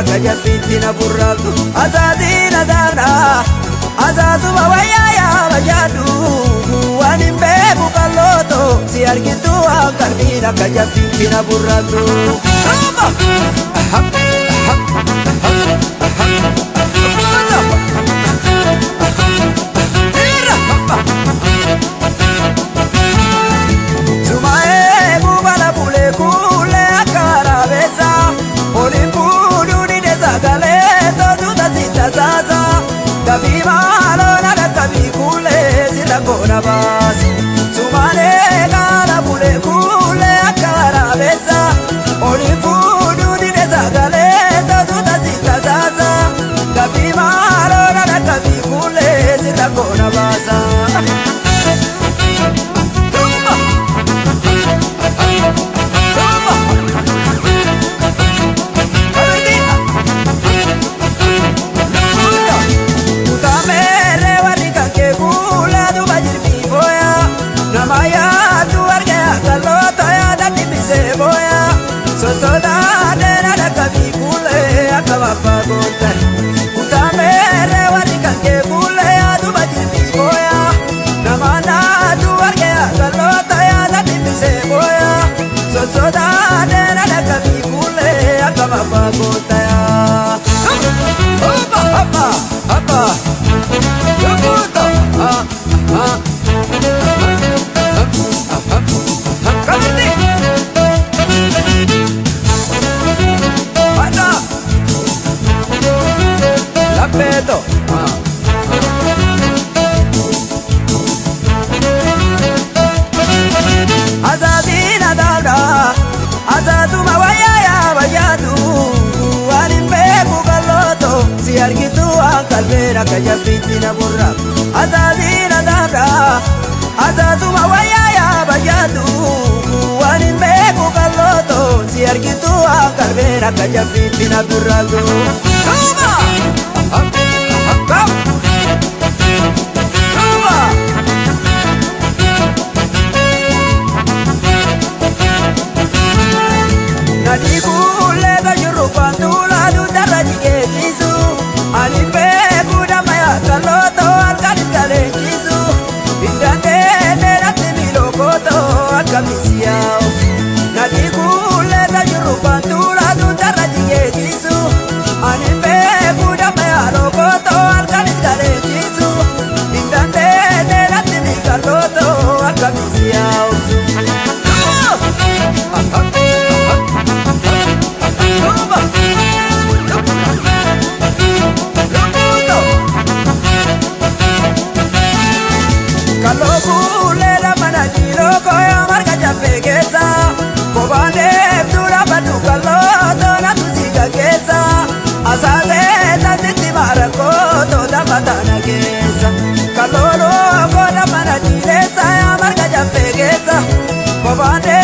كجبتنا برادو أزادين أزانا أزادو بويا يا بجادو وانين بيبو قلوتو سياركتو أكرمينا كجبتنا برادو Kabi malo nada kabi kule sila kona bas sumane kala bule kule akara besa oni fudu di desa gale todo da sita zaza kabi malo nada kabi kule sila kona basa Pagote, utamere warika ke bule adu bajiri boya, namana adu warke agalota ya dati mise boya, sosoda dera da kabi bule akama pagote ya. Hapa hapa hapa, yubuto kamiti. Peto Azadina dada Azadu mawaya ya bayadu Wanin bebu galoto Siargitu akalbera kaya fitina burra Azadina dada Azadu mawaya ya bayadu Wanin bebu galoto Siargitu akalbera kaya fitina burra Come Nadi kule da juru pandula du daraji kejisu ani pe buda maya kaloto alkali kale jisu indande nerati milokoto akamisiao Nadi kule da juru pandula du daraji kejisu ani pe buda maya lokoto alkali kale jisu indande nerati milokoto akamisiao Matana kesa, kalolo koda mana dilesa ya marga jampegesa, kobane